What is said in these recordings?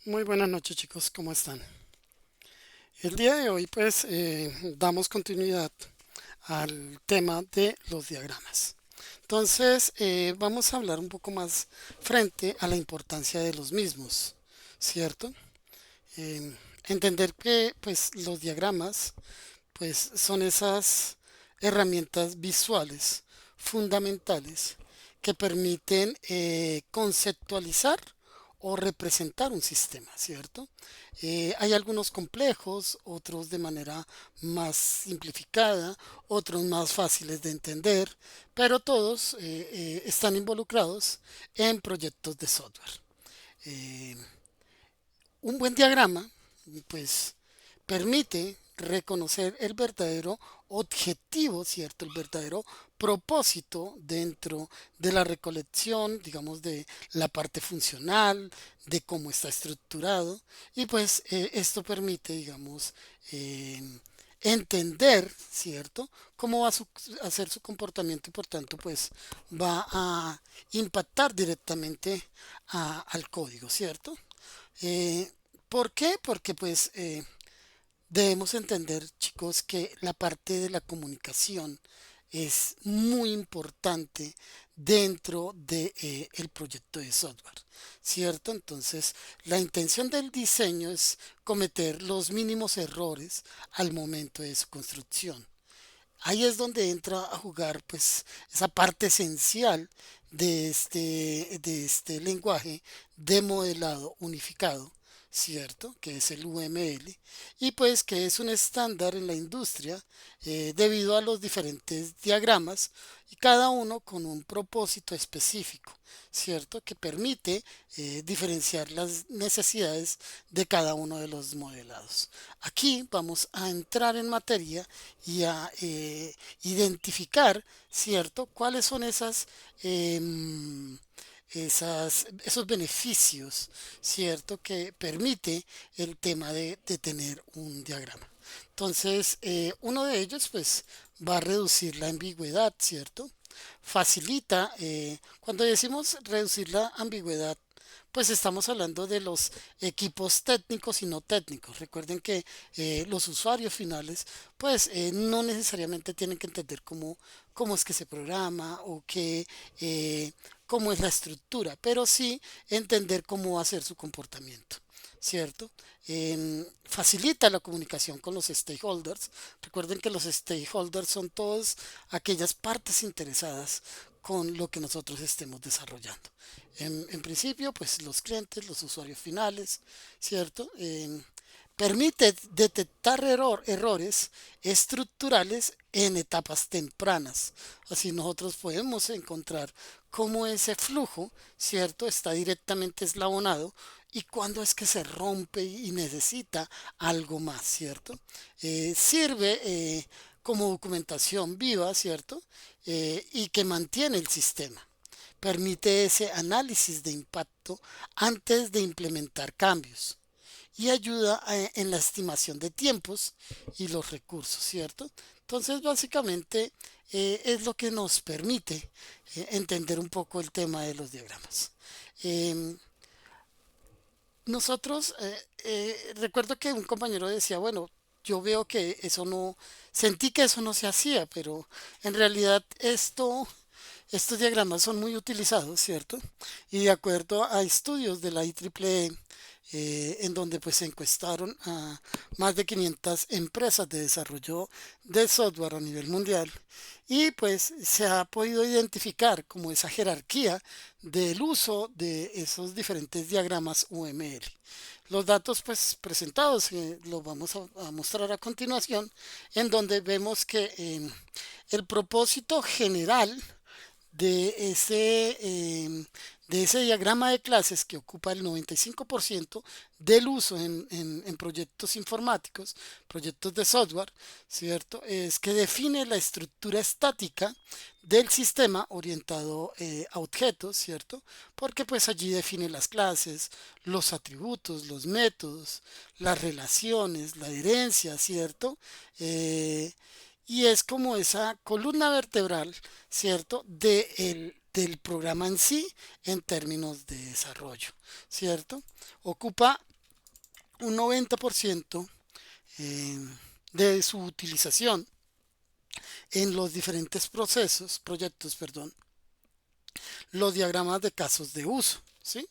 Muy buenas noches chicos, ¿cómo están? El día de hoy pues damos continuidad al tema de los diagramas. Entonces vamos a hablar un poco más frente a la importancia de los mismos, ¿cierto? Entender que pues los diagramas pues son esas herramientas visuales fundamentales que permiten conceptualizar o representar un sistema, ¿cierto? Hay algunos complejos, otros de manera más simplificada, otros más fáciles de entender, pero todos están involucrados en proyectos de software. Eh, un buen diagrama, pues, permite reconocer el verdadero objetivo, ¿cierto? El verdadero propósito dentro de la recolección, digamos, de la parte funcional, de cómo está estructurado. Y pues esto permite, digamos, eh, entender, ¿cierto? Cómo va a ser su comportamiento y por tanto, pues va a impactar directamente al código, ¿cierto? Eh, ¿Por qué? Porque pues debemos entender, chicos, que la parte de la comunicación es muy importante dentro de, el proyecto de software, ¿cierto? Entonces, la intención del diseño es cometer los mínimos errores al momento de su construcción. Ahí es donde entra a jugar pues esa parte esencial de este lenguaje de modelado unificado, ¿cierto? Que es el UML y pues que es un estándar en la industria debido a los diferentes diagramas y cada uno con un propósito específico, ¿cierto? Que permite diferenciar las necesidades de cada uno de los modelados. Aquí vamos a entrar en materia y a identificar, ¿cierto? ¿Cuáles son esos beneficios, ¿cierto? Que permite el tema de tener un diagrama. Entonces, uno de ellos, pues, va a reducir la ambigüedad, ¿cierto? Facilita, cuando decimos reducir la ambigüedad, pues estamos hablando de los equipos técnicos y no técnicos. Recuerden que los usuarios finales, pues no necesariamente tienen que entender cómo es que se programa o cómo es la estructura, pero sí entender cómo va a ser su comportamiento, ¿cierto? Facilita la comunicación con los stakeholders. Recuerden que los stakeholders son todas aquellas partes interesadas con lo que nosotros estemos desarrollando. En principio, pues los clientes, los usuarios finales, ¿cierto? Permite detectar errores estructurales en etapas tempranas. Así nosotros podemos encontrar cómo ese flujo, ¿cierto?, está directamente eslabonado y cuándo es que se rompe y necesita algo más, ¿cierto? Sirve como documentación viva, ¿cierto? Y que mantiene el sistema. Permite ese análisis de impacto antes de implementar cambios y ayuda en la estimación de tiempos y los recursos, ¿cierto? Entonces, básicamente es lo que nos permite entender un poco el tema de los diagramas. Eh, nosotros, recuerdo que un compañero decía, bueno, yo veo que eso no, sentí que eso no se hacía, pero en realidad estos diagramas son muy utilizados, ¿cierto? Y de acuerdo a estudios de la IEEE, en donde pues se encuestaron a más de 500 empresas de desarrollo de software a nivel mundial y pues se ha podido identificar como esa jerarquía del uso de esos diferentes diagramas UML. Los datos pues presentados los vamos a mostrar a continuación en donde vemos que el propósito general de de ese diagrama de clases que ocupa el 95% del uso en proyectos informáticos, proyectos de software, ¿cierto? Es que define la estructura estática del sistema orientado a objetos, ¿cierto? Porque pues allí define las clases, los atributos, los métodos, las relaciones, la herencia, ¿cierto? Y es como esa columna vertebral, ¿cierto? Del programa en sí en términos de desarrollo, ¿cierto? Ocupa un 90% eh, de su utilización en los diferentes proyectos, perdón, los diagramas de casos de uso, ¿sí?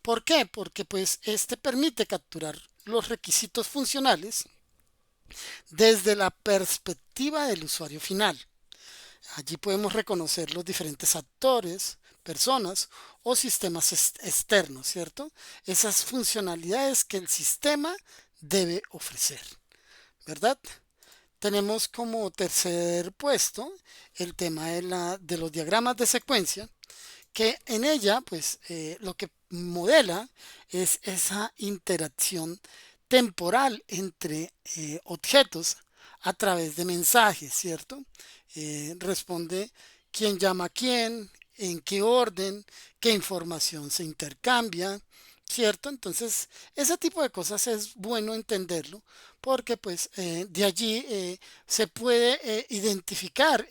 ¿Por qué? Porque pues este permite capturar los requisitos funcionales desde la perspectiva del usuario final. Allí podemos reconocer los diferentes actores, personas o sistemas externos, ¿cierto? Esas funcionalidades que el sistema debe ofrecer, ¿verdad? Tenemos como tercer puesto el tema de los diagramas de secuencia, que en ella, pues, lo que modela es esa interacción temporal entre objetos a través de mensajes, ¿cierto? Responde quién llama a quién, en qué orden, qué información se intercambia, ¿cierto? Entonces, ese tipo de cosas es bueno entenderlo porque pues de allí se puede identificar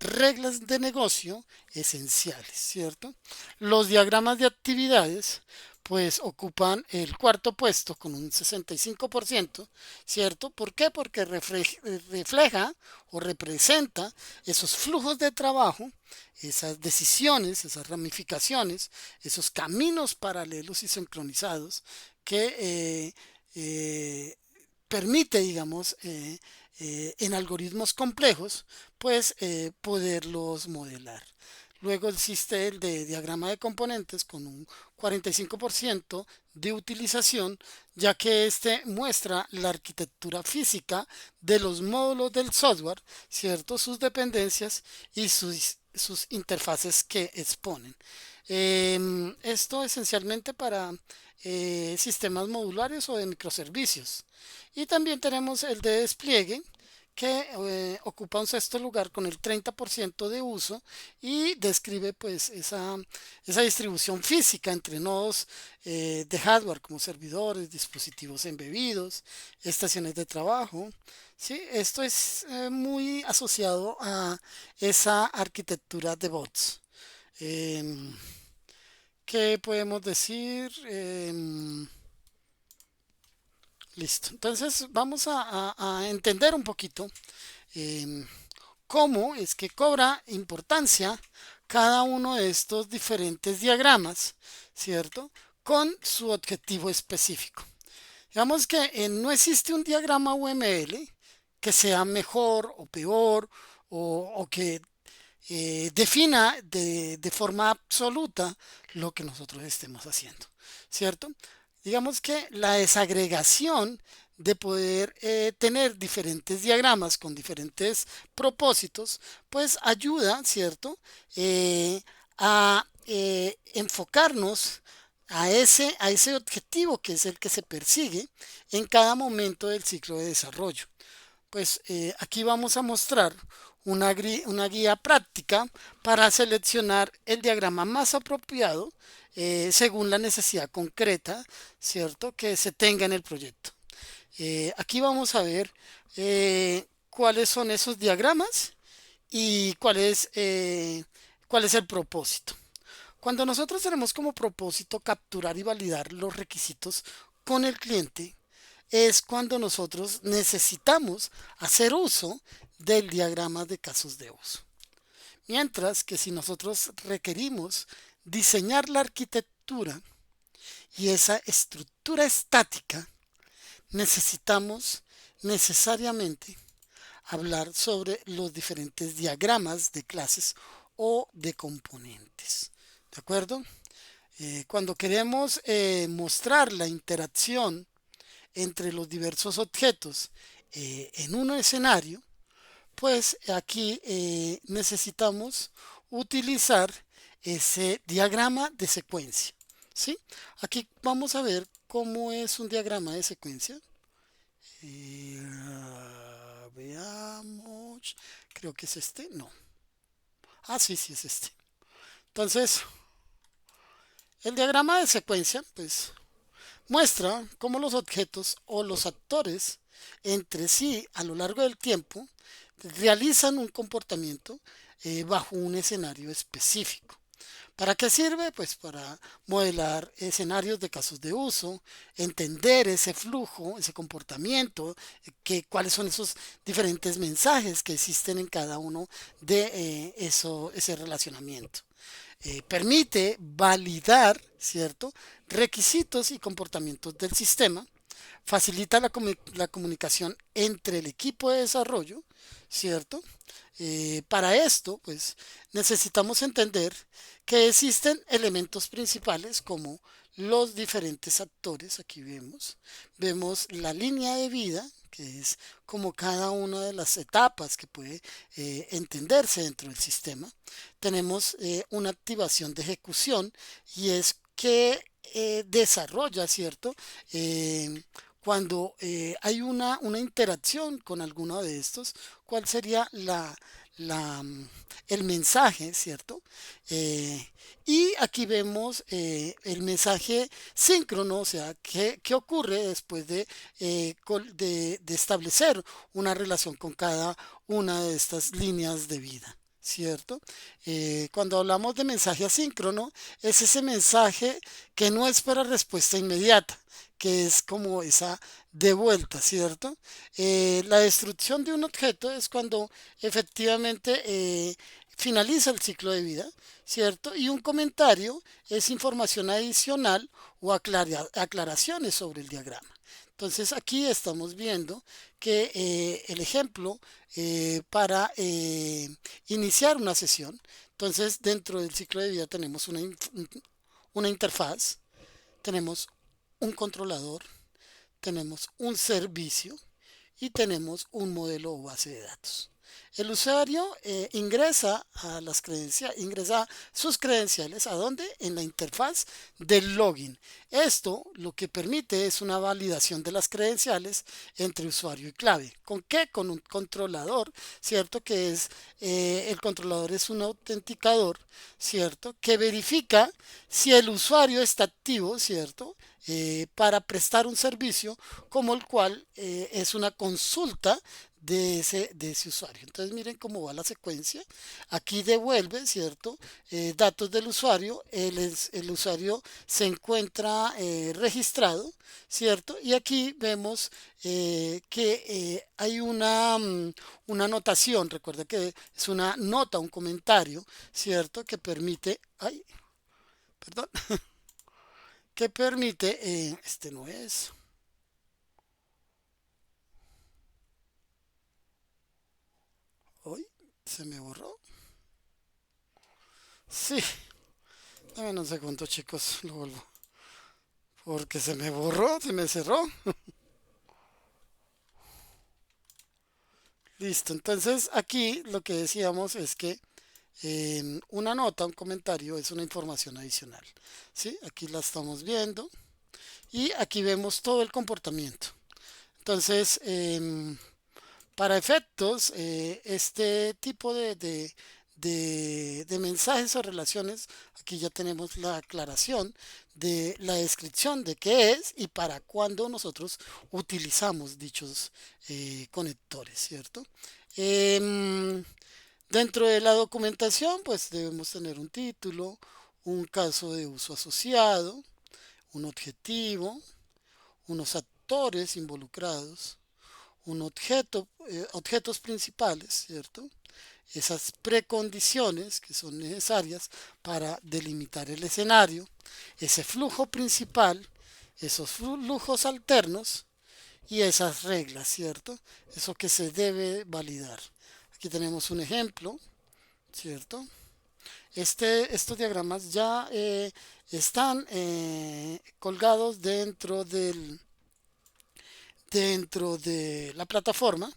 reglas de negocio esenciales, ¿cierto? Los diagramas de actividades pues ocupan el cuarto puesto con un 65%, ¿cierto? ¿Por qué? Porque refleja o representa esos flujos de trabajo, esas decisiones, esas ramificaciones, esos caminos paralelos y sincronizados que permite, digamos, en algoritmos complejos, pues poderlos modelar. Luego existe el de diagrama de componentes con un 45% de utilización, ya que este muestra la arquitectura física de los módulos del software, ¿cierto? Sus dependencias y sus interfaces que exponen. Esto esencialmente para sistemas modulares o de microservicios. Y también tenemos el de despliegue, que ocupa un sexto lugar con el 30% de uso y describe pues esa distribución física entre nodos de hardware como servidores, dispositivos embebidos, estaciones de trabajo. ¿Sí? Esto es muy asociado a esa arquitectura de bots. Em, ¿Qué podemos decir? Listo. Entonces vamos a entender un poquito em, cómo es que cobra importancia cada uno de estos diferentes diagramas, ¿cierto? Con su objetivo específico. Digamos que no existe un diagrama UML que sea mejor o peor o que defina de forma absoluta lo que nosotros estemos haciendo, ¿cierto? Digamos que la desagregación de poder tener diferentes diagramas con diferentes propósitos, pues ayuda, ¿cierto? A enfocarnos a ese objetivo que es el que se persigue en cada momento del ciclo de desarrollo. Pues aquí vamos a mostrar una guía práctica para seleccionar el diagrama más apropiado según la necesidad concreta, ¿cierto?, que se tenga en el proyecto. Aquí vamos a ver cuáles son esos diagramas y cuál es el propósito. Cuando nosotros tenemos como propósito capturar y validar los requisitos con el cliente, es cuando nosotros necesitamos hacer uso del diagrama de casos de uso. Mientras que si nosotros requerimos diseñar la arquitectura y esa estructura estática, necesitamos necesariamente hablar sobre los diferentes diagramas de clases o de componentes. ¿De acuerdo? Cuando queremos mostrar la interacción entre los diversos objetos en un escenario, pues aquí necesitamos utilizar ese diagrama de secuencia. ¿Sí? Aquí vamos a ver cómo es un diagrama de secuencia. Veamos, creo que es este, no. Ah, sí, sí es este. Entonces, el diagrama de secuencia, pues muestra cómo los objetos o los actores entre sí a lo largo del tiempo realizan un comportamiento bajo un escenario específico. ¿Para qué sirve? Pues para modelar escenarios de casos de uso, entender ese flujo, ese comportamiento, cuáles son esos diferentes mensajes que existen en cada uno de ese relacionamiento. Permite validar, ¿cierto? Requisitos y comportamientos del sistema, facilita la comunicación entre el equipo de desarrollo, ¿cierto? Para esto, pues necesitamos entender que existen elementos principales como los diferentes actores, aquí vemos la línea de vida, que es como cada una de las etapas que puede entenderse dentro del sistema. Tenemos una activación de ejecución y es que desarrolla, ¿cierto? Cuando hay una interacción con alguno de estos, ¿cuál sería el mensaje, ¿cierto? Eh, y aquí vemos el mensaje síncrono, o sea, qué ocurre después de establecer una relación con cada una de estas líneas de vida. ¿Cierto? Cuando hablamos de mensaje asíncrono, es ese mensaje que no espera respuesta inmediata, que es como esa de vuelta, ¿cierto? La destrucción de un objeto es cuando efectivamente finaliza el ciclo de vida, ¿cierto? Y un comentario es información adicional o aclaraciones sobre el diagrama. Entonces aquí estamos viendo que el ejemplo para iniciar una sesión, entonces dentro del ciclo de vida tenemos una interfaz, tenemos un controlador, tenemos un servicio y tenemos un modelo o base de datos. El usuario ingresa sus credenciales. ¿A dónde? En la interfaz del login. Esto lo que permite es una validación de las credenciales entre usuario y clave. ¿Con qué? Con un controlador, ¿cierto? El controlador es un autenticador, ¿cierto? Que verifica si el usuario está activo, ¿cierto? Para prestar un servicio como el cual es una consulta de ese usuario. Entonces miren cómo va la secuencia. Aquí devuelve, ¿cierto? Datos del usuario. El usuario se encuentra registrado, ¿cierto? Y aquí vemos que hay una anotación. Recuerda que es una nota, un comentario, ¿cierto? Que permite... Ay, perdón. Que permite... este no es... Hoy se me borró. Sí, dame un segundo, chicos, lo vuelvo. Porque se me borró, se me cerró. Listo, entonces aquí lo que decíamos es que una nota, un comentario es una información adicional. ¿Sí? Aquí la estamos viendo y aquí vemos todo el comportamiento. Entonces, para efectos, este tipo de mensajes o relaciones, aquí ya tenemos la aclaración de la descripción de qué es y para cuándo nosotros utilizamos dichos conectores, ¿cierto? Em, Dentro de la documentación, pues debemos tener un título, un caso de uso asociado, un objetivo, unos actores involucrados, objetos principales, ¿cierto? Esas precondiciones que son necesarias para delimitar el escenario, ese flujo principal, esos flujos alternos y esas reglas, ¿cierto? Eso que se debe validar. Aquí tenemos un ejemplo, ¿cierto? Estos diagramas ya están colgados dentro de la plataforma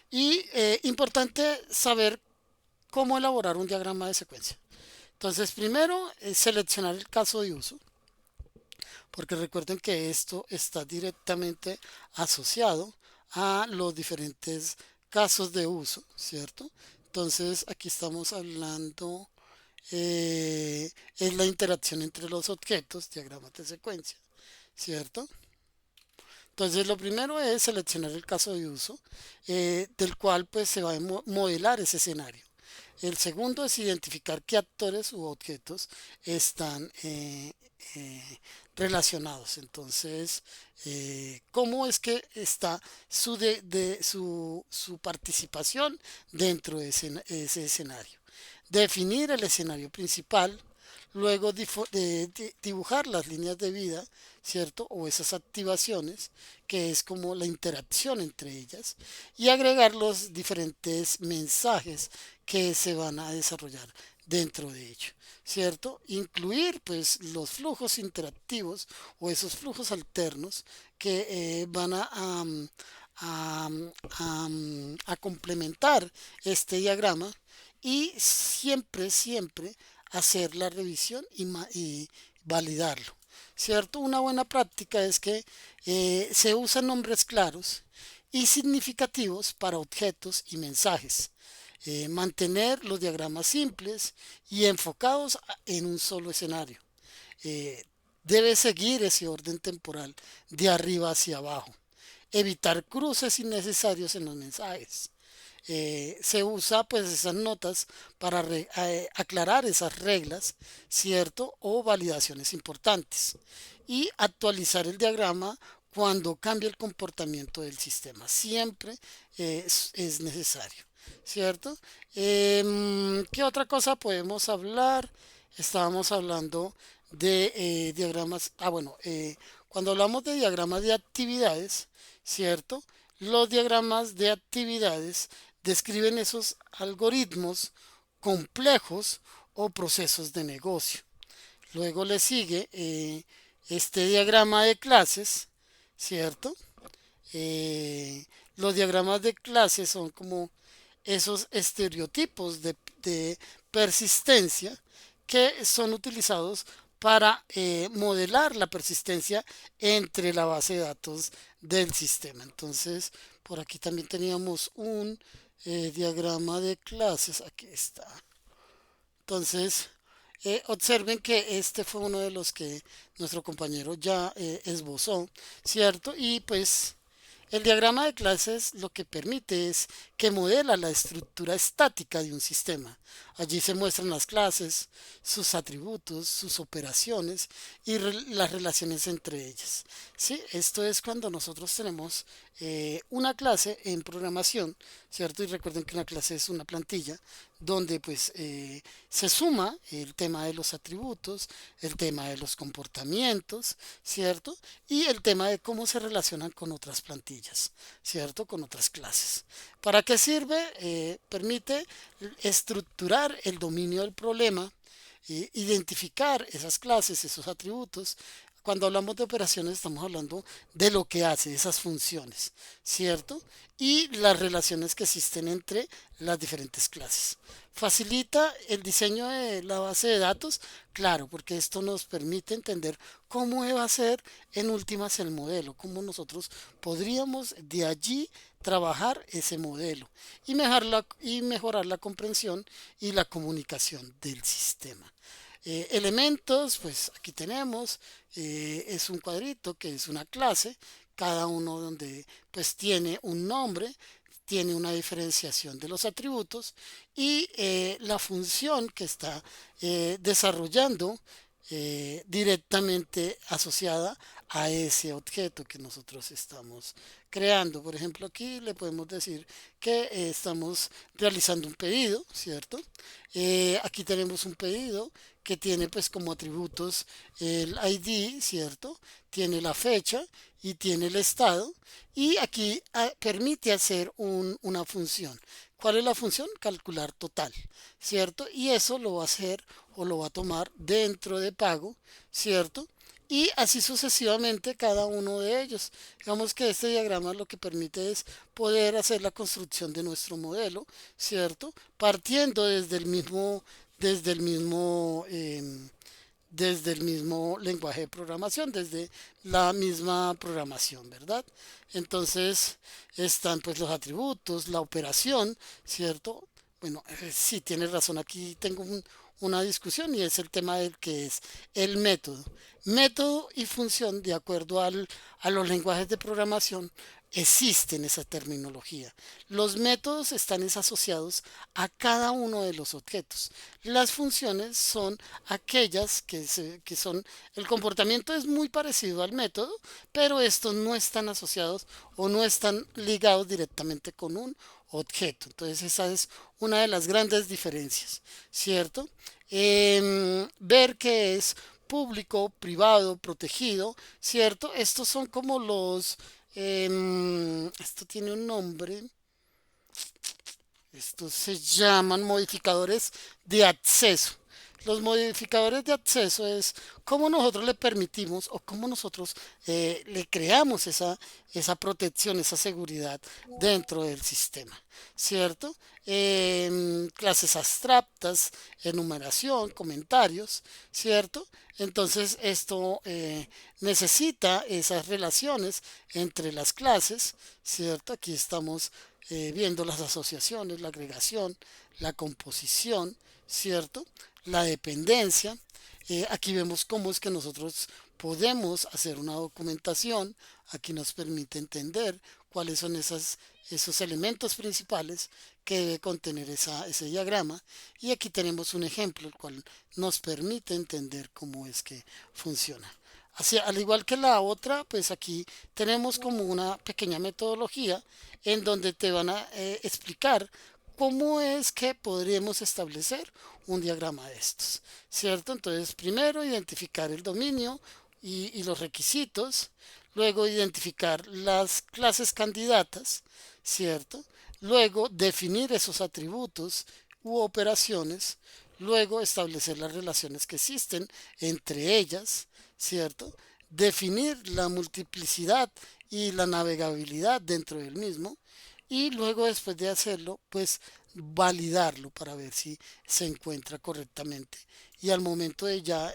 y importante saber cómo elaborar un diagrama de secuencia. Entonces, primero, seleccionar el caso de uso, porque recuerden que esto está directamente asociado a los diferentes casos de uso, ¿cierto? Entonces, aquí estamos hablando, es la interacción entre los objetos, diagramas de secuencia, ¿cierto? Entonces, lo primero es seleccionar el caso de uso, del cual pues se va a modelar ese escenario. El segundo es identificar qué actores u objetos están eh, relacionados. Entonces, cómo es que está su participación dentro de ese escenario. Definir el escenario principal, luego dibujar las líneas de vida, ¿cierto? O esas activaciones, que es como la interacción entre ellas, y agregar los diferentes mensajes que se van a desarrollar dentro de ello, ¿cierto? Incluir pues los flujos interactivos o esos flujos alternos que van a, a complementar este diagrama y siempre hacer la revisión y validarlo. ¿Cierto? Una buena práctica es que se usan nombres claros y significativos para objetos y mensajes. Mantener los diagramas simples y enfocados en un solo escenario. Eh, Debe seguir ese orden temporal de arriba hacia abajo. Evitar cruces innecesarios en los mensajes. Se usa pues esas notas para aclarar esas reglas, ¿cierto? O validaciones importantes. Y actualizar el diagrama cuando cambia el comportamiento del sistema. Siempre es necesario, ¿cierto? ¿Qué otra cosa podemos hablar? Estábamos hablando de diagramas. Bueno, cuando hablamos de diagramas de actividades, ¿cierto? Los diagramas de actividades describen esos algoritmos complejos o procesos de negocio. Luego le sigue este diagrama de clases, ¿cierto? Los diagramas de clases son como esos estereotipos de persistencia que son utilizados para modelar la persistencia entre la base de datos del sistema. Entonces, por aquí también teníamos un diagrama de clases. Aquí está. Entonces, observen que este fue uno de los que nuestro compañero ya esbozó, ¿cierto? Y pues el diagrama de clases lo que permite es que modela la estructura estática de un sistema. Allí se muestran las clases, sus atributos, sus operaciones y las relaciones entre ellas. ¿Sí? Esto es cuando nosotros tenemos una clase en programación, ¿cierto? Y recuerden que una clase es una plantilla donde pues se suma el tema de los atributos, el tema de los comportamientos, ¿cierto? Y el tema de cómo se relacionan con otras plantillas, ¿cierto? Con otras clases. ¿Para qué sirve? Permite estructurar el dominio del problema, identificar esas clases, esos atributos. Cuando hablamos de operaciones estamos hablando de lo que hace, esas funciones, ¿cierto? Y las relaciones que existen entre las diferentes clases. Facilita el diseño de la base de datos, claro, porque esto nos permite entender cómo va a ser en últimas el modelo, cómo nosotros podríamos de allí trabajar ese modelo y mejorar la comprensión y la comunicación del sistema. Elementos, pues aquí tenemos, es un cuadrito que es una clase, cada uno donde pues tiene un nombre, tiene una diferenciación de los atributos y la función que está desarrollando directamente asociada a ese objeto que nosotros estamos creando. Por ejemplo, aquí le podemos decir que estamos realizando un pedido, ¿cierto? Aquí tenemos un pedido que tiene pues como atributos el ID, ¿cierto? Tiene la fecha y tiene el estado y aquí permite hacer una función. ¿Cuál es la función? Calcular total, ¿cierto? Y eso lo va a hacer o lo va a tomar dentro de pago, ¿cierto? Y así sucesivamente cada uno de ellos. Digamos que este diagrama lo que permite es poder hacer la construcción de nuestro modelo, ¿cierto? Partiendo desde el mismo desde el mismo lenguaje de programación, desde la misma programación, ¿verdad? Entonces están pues los atributos, la operación, ¿cierto? Bueno, sí tienes razón, aquí tengo una discusión y es el tema del que es el método. Método y función, de acuerdo a los lenguajes de programación, existe en esa terminología. Los métodos están asociados a cada uno de los objetos. Las funciones son aquellas que son, el comportamiento es muy parecido al método, pero estos no están asociados o no están ligados directamente con un objeto. Entonces esa es una de las grandes diferencias, ¿cierto? Ver que es público, privado, protegido, ¿cierto? Estos son como esto tiene un nombre, estos se llaman modificadores de acceso. Los modificadores de acceso es cómo nosotros le permitimos o cómo nosotros le creamos esa protección, esa seguridad dentro del sistema, ¿cierto? Clases abstractas, enumeración, comentarios, ¿cierto? Entonces esto necesita esas relaciones entre las clases, ¿cierto? Aquí estamos viendo las asociaciones, la agregación, la composición, ¿cierto? La dependencia. Aquí vemos cómo es que nosotros podemos hacer una documentación. Aquí nos permite entender cuáles son esos elementos principales que debe contener ese diagrama. Y aquí tenemos un ejemplo, el cual nos permite entender cómo es que funciona. Así, al igual que la otra, pues aquí tenemos como una pequeña metodología en donde te van a explicar cómo es que podríamos establecer un diagrama de estos, ¿cierto? Entonces, primero identificar el dominio y los requisitos, luego identificar las clases candidatas, ¿cierto? Luego definir esos atributos u operaciones, luego establecer las relaciones que existen entre ellas, ¿cierto? Definir la multiplicidad y la navegabilidad dentro del mismo y luego después de hacerlo, pues validarlo para ver si se encuentra correctamente. Y al momento de ya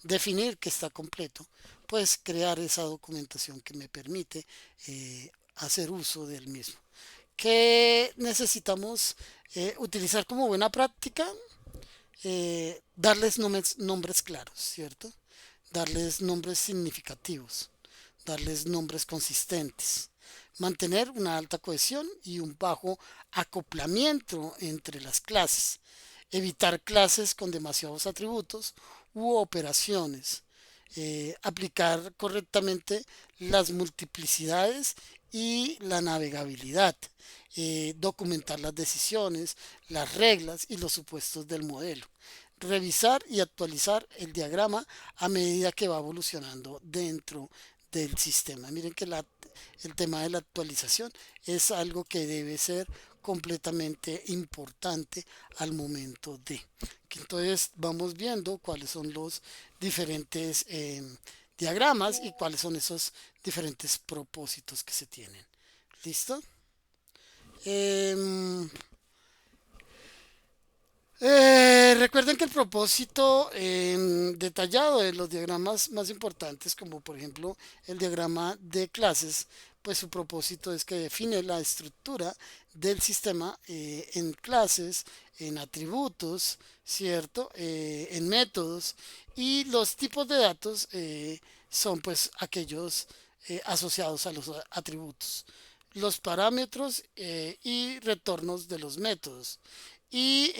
definir que está completo, pues crear esa documentación que me permite hacer uso del mismo. ¿Qué necesitamos utilizar como buena práctica? Darles nombres claros, ¿cierto? Darles nombres significativos, darles nombres consistentes, mantener una alta cohesión y un bajo acoplamiento entre las clases, evitar clases con demasiados atributos u operaciones, aplicar correctamente las multiplicidades y la navegabilidad, documentar las decisiones, las reglas y los supuestos del modelo, revisar y actualizar el diagrama a medida que va evolucionando dentro del sistema. Miren que el tema de la actualización es algo que debe ser completamente importante al momento de. Entonces vamos viendo cuáles son los diferentes diagramas y cuáles son esos diferentes propósitos que se tienen. ¿Listo? Em, recuerden que el propósito detallado de los diagramas más importantes, como por ejemplo el diagrama de clases, pues su propósito es que define la estructura del sistema en clases, en atributos, ¿cierto? En métodos y los tipos de datos son pues aquellos asociados a los atributos, los parámetros y retornos de los métodos y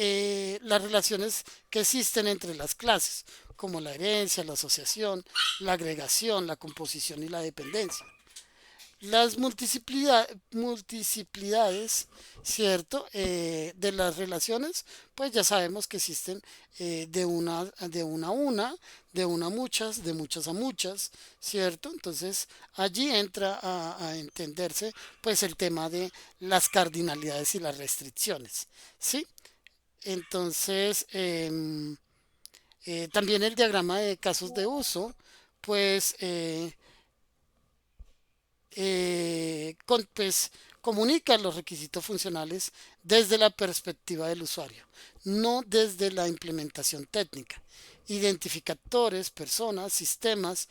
las relaciones que existen entre las clases, como la herencia, la asociación, la agregación, la composición y la dependencia. Las multiplicidades, ¿cierto? De las relaciones, pues ya sabemos que existen de una a muchas, de muchas a muchas, ¿cierto? Entonces allí entra a entenderse pues el tema de las cardinalidades y las restricciones, ¿sí? Entonces, también el diagrama de casos de uso, pues, pues comunica los requisitos funcionales desde la perspectiva del usuario, no desde la implementación técnica. identificadores, personas, sistemas,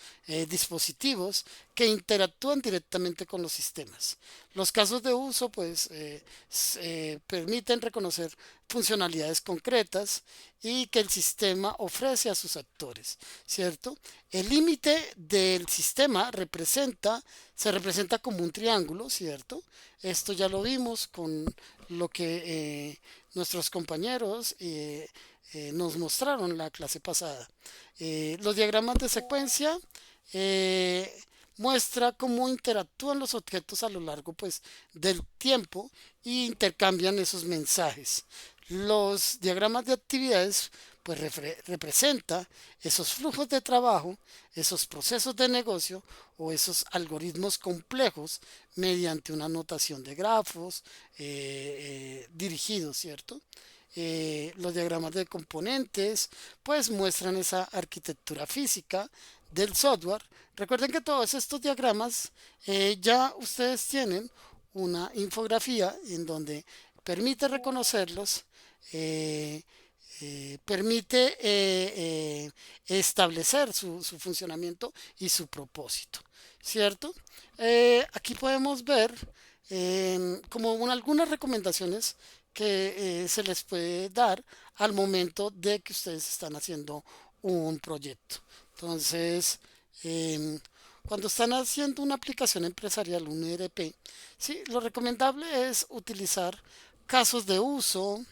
dispositivos que interactúan directamente con los sistemas. Los casos de uso pues permiten reconocer funcionalidades concretas y que el sistema ofrece a sus actores, ¿cierto? El límite del sistema se representa como un triángulo, ¿cierto? Esto ya lo vimos con lo que nuestros compañeros nos mostraron la clase pasada. Los diagramas de secuencia eh, muestra cómo interactúan los objetos a lo largo pues, del tiempo y intercambian esos mensajes. Los diagramas de actividades pues representa esos flujos de trabajo, esos procesos de negocio o esos algoritmos complejos mediante una notación de grafos dirigidos, ¿cierto? Los diagramas de componentes pues muestran esa arquitectura física del software. Recuerden que todos estos diagramas ya ustedes tienen una infografía en donde permite reconocerlos, eh, permite establecer su funcionamiento y su propósito, ¿cierto? Aquí podemos ver como algunas recomendaciones que se les puede dar al momento de que ustedes están haciendo un proyecto. Entonces, cuando están haciendo una aplicación empresarial, un ERP, sí, lo recomendable es utilizar casos de uso,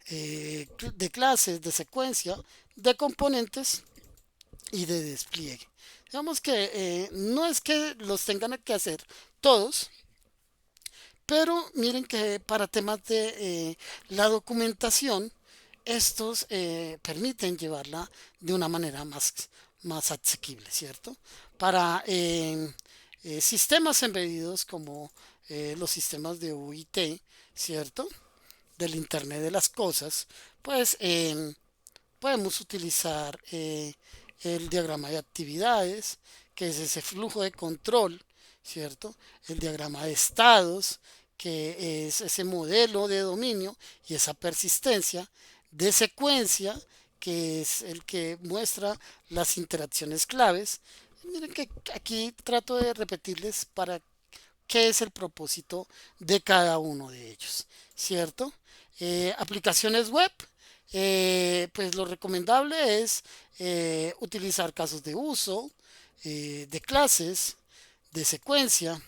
de clases, de secuencia, de componentes y de despliegue. Digamos que no es que los tengan que hacer todos, pero miren que para temas de la documentación, estos permiten llevarla de una manera más asequible, ¿cierto? Para sistemas embedidos como los sistemas de UIT, ¿cierto? Del Internet de las Cosas, pues podemos utilizar el diagrama de actividades, que es ese flujo de control, ¿cierto? El diagrama de estados, que es ese modelo de dominio y esa persistencia de secuencia, que es el que muestra las interacciones claves. Miren que aquí trato de repetirles para qué es el propósito de cada uno de ellos, ¿cierto? Aplicaciones web, pues lo recomendable es utilizar casos de uso, de clases, de secuencia,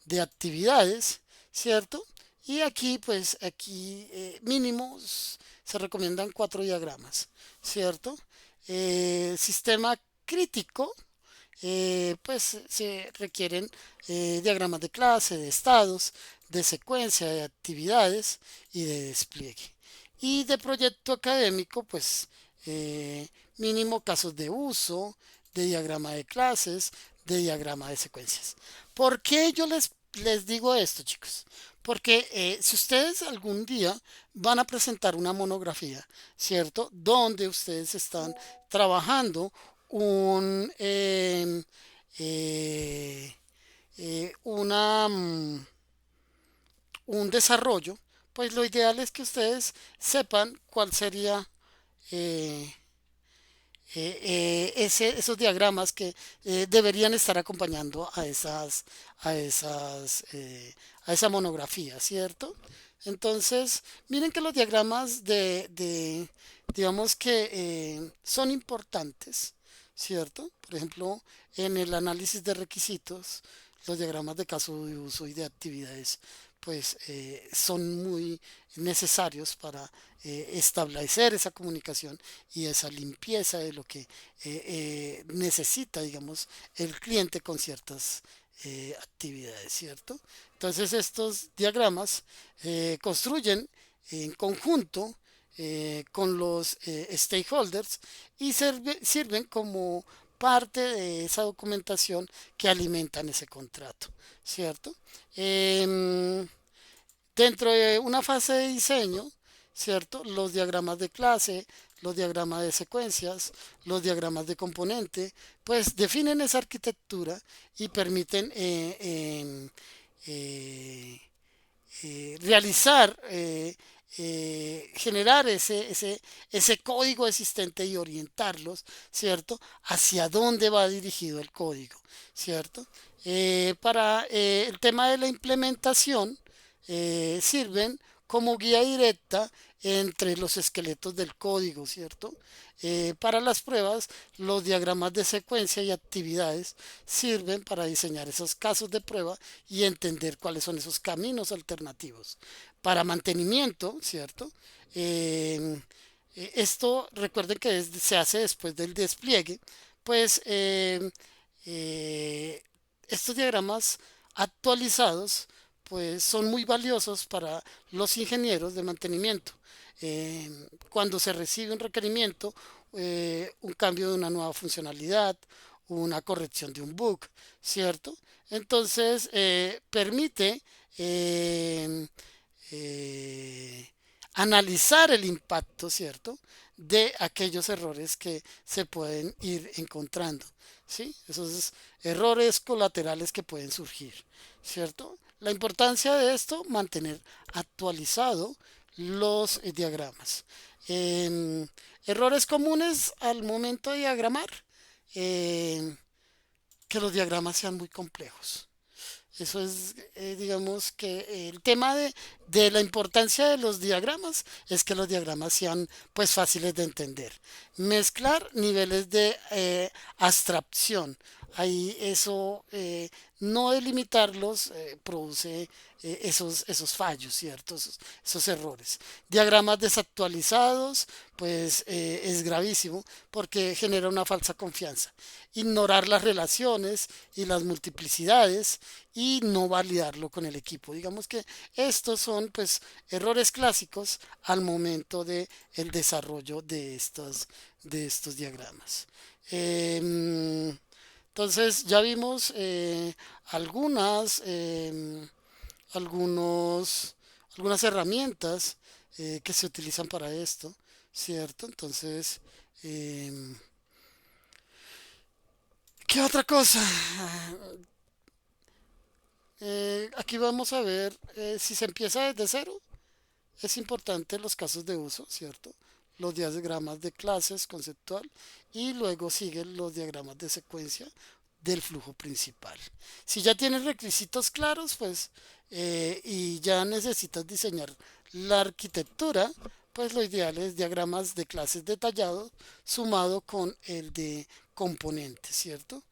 de actividades, ¿cierto? Y aquí, pues, aquí mínimo se recomiendan 4 diagramas, ¿cierto? Sistema crítico, pues se requieren diagramas de clase, de estados, de secuencia, de actividades y de despliegue. Y de proyecto académico, pues mínimo casos de uso, de diagrama de clases, de diagrama de secuencias. ¿Por qué yo les digo esto, chicos? Porque si ustedes algún día van a presentar una monografía, ¿cierto? Donde ustedes están trabajando un, eh, una, un desarrollo, pues lo ideal es que ustedes sepan cuál sería eh, esos diagramas que deberían estar acompañando a esa monografía, ¿cierto? Entonces, miren que los diagramas digamos que son importantes, ¿cierto? Por ejemplo, en el análisis de requisitos, los diagramas de caso de uso y de actividades, pues son muy necesarios para establecer esa comunicación y esa limpieza de lo que necesita, digamos, el cliente con ciertas actividades, ¿cierto? Entonces estos diagramas construyen en conjunto con los stakeholders y sirven como parte de esa documentación que alimentan ese contrato, ¿cierto? Em, Dentro de una fase de diseño, ¿cierto? Los diagramas de clase, los diagramas de secuencias, los diagramas de componente, pues definen esa arquitectura y permiten realizar generar ese código existente y orientarlos, ¿cierto? Hacia dónde va dirigido el código, ¿cierto? Para el tema de la implementación, sirven como guía directa entre los esqueletos del código, ¿cierto? Para las pruebas, los diagramas de secuencia y actividades sirven para diseñar esos casos de prueba y entender cuáles son esos caminos alternativos. Para mantenimiento, ¿cierto? Eh, Esto, recuerden que se hace después del despliegue, pues eh, estos diagramas actualizados pues son muy valiosos para los ingenieros de mantenimiento. Eh, Cuando se recibe un requerimiento, un cambio de una nueva funcionalidad, una corrección de un bug, ¿cierto? Entonces, permite eh, eh, analizar el impacto, ¿cierto? De aquellos errores que se pueden ir encontrando, ¿sí? Esos errores colaterales que pueden surgir, ¿cierto? La importancia de esto, mantener actualizado los diagramas. Em, Errores comunes al momento de diagramar, em, que los diagramas sean muy complejos. Eso es, digamos que el tema de la importancia de los diagramas es que los diagramas sean pues fáciles de entender. Mezclar niveles de abstracción. Ahí eso, no delimitarlos, produce esos fallos, ¿cierto? Esos errores. Diagramas desactualizados, pues es gravísimo porque genera una falsa confianza. Ignorar las relaciones y las multiplicidades y no validarlo con el equipo. Digamos que estos son pues errores clásicos al momento de el desarrollo de estos diagramas. Entonces ya vimos algunas, algunos, algunas herramientas que se utilizan para esto, ¿cierto? Entonces, em, ¿qué otra cosa? Aquí vamos a ver si se empieza desde cero. Es importante los casos de uso, ¿cierto? Los diagramas de clases conceptual y luego siguen los diagramas de secuencia del flujo principal. Si ya tienes requisitos claros, pues, y ya necesitas diseñar la arquitectura, pues lo ideal es diagramas de clases detallados sumado con el de componentes, ¿cierto?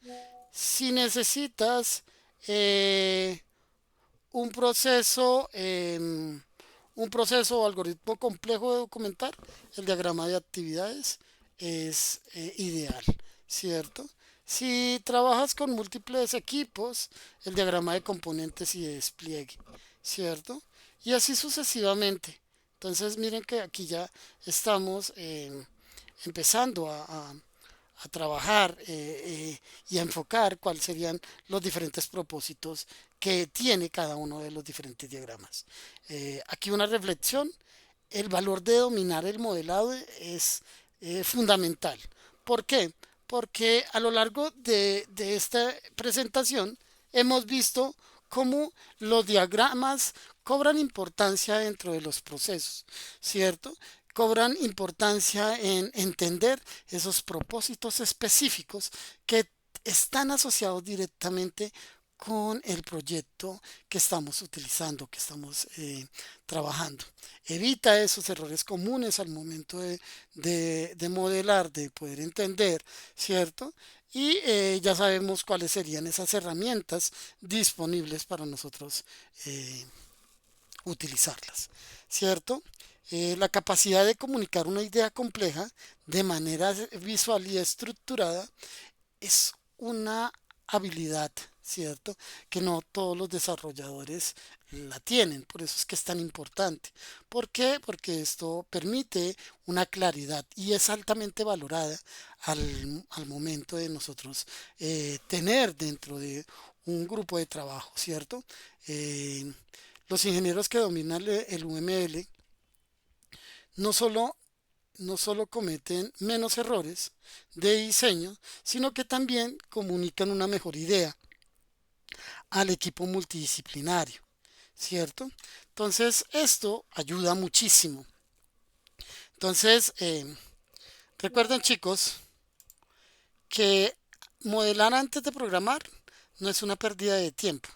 Si necesitas eh, un proceso, un proceso o algoritmo complejo de documentar, el diagrama de actividades es ideal, ¿cierto? Si trabajas con múltiples equipos, el diagrama de componentes y de despliegue, ¿cierto? Y así sucesivamente. Entonces miren que aquí ya estamos empezando a trabajar y a enfocar cuáles serían los diferentes propósitos que tiene cada uno de los diferentes diagramas. Aquí una reflexión, el valor de dominar el modelado es fundamental. ¿Por qué? Porque a lo largo de esta presentación hemos visto cómo los diagramas cobran importancia dentro de los procesos, ¿cierto? Cobran importancia en entender esos propósitos específicos que están asociados directamente con el proyecto que estamos utilizando, que estamos trabajando. Evita esos errores comunes al momento de modelar, de poder entender, ¿cierto? Y ya sabemos cuáles serían esas herramientas disponibles para nosotros eh, utilizarlas, ¿cierto? La capacidad de comunicar una idea compleja de manera visual y estructurada es una habilidad, ¿cierto? Que no todos los desarrolladores la tienen, por eso es que es tan importante. ¿Por qué? Porque esto permite una claridad y es altamente valorada al momento de nosotros tener dentro de un grupo de trabajo, ¿cierto? Eh, los ingenieros que dominan el UML no solo no solo cometen menos errores de diseño, sino que también comunican una mejor idea al equipo multidisciplinario, ¿cierto? Entonces, esto ayuda muchísimo. Entonces, recuerden chicos que modelar antes de programar no es una pérdida de tiempo,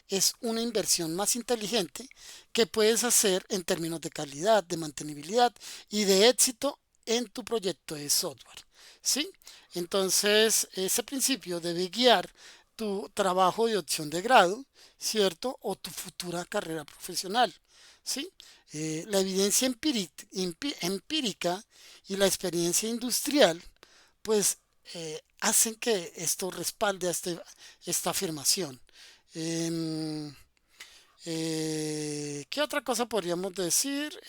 es una inversión más inteligente que puedes hacer en términos de calidad, de mantenibilidad y de éxito en tu proyecto de software. ¿Sí? Entonces, ese principio debe guiar tu trabajo de opción de grado, ¿cierto? O tu futura carrera profesional. ¿Sí? La evidencia empírica y la experiencia industrial, pues, hacen que esto respalde a esta afirmación. Em, ¿Qué otra cosa podríamos decir?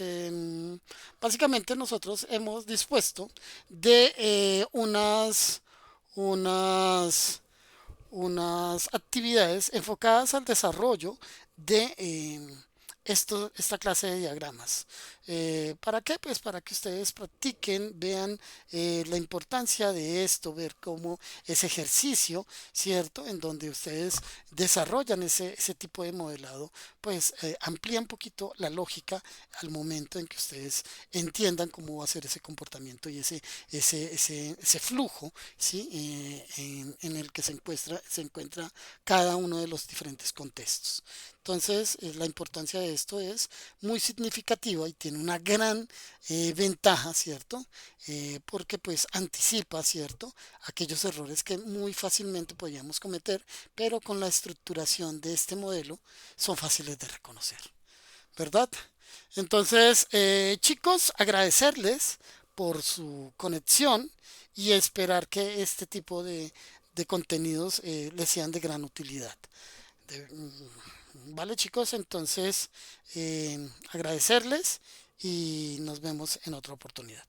Básicamente nosotros hemos dispuesto de unas, unas actividades enfocadas al desarrollo de esta clase de diagramas. ¿Para qué? Pues para que ustedes practiquen, vean la importancia de esto, ver cómo ese ejercicio, ¿cierto? En donde ustedes desarrollan ese tipo de modelado, pues amplía un poquito la lógica al momento en que ustedes entiendan cómo va a ser ese comportamiento y ese flujo, ¿sí? En el que se encuentra cada uno de los diferentes contextos. Entonces, la importancia de esto es muy significativa y tiene una gran ventaja, ¿cierto? Porque pues anticipa, ¿cierto? Aquellos errores que muy fácilmente podríamos cometer, pero con la estructuración de este modelo son fáciles de reconocer, ¿verdad? Entonces, chicos, agradecerles por su conexión y esperar que este tipo de contenidos les sean de gran utilidad. Vale, chicos, entonces agradecerles y nos vemos en otra oportunidad.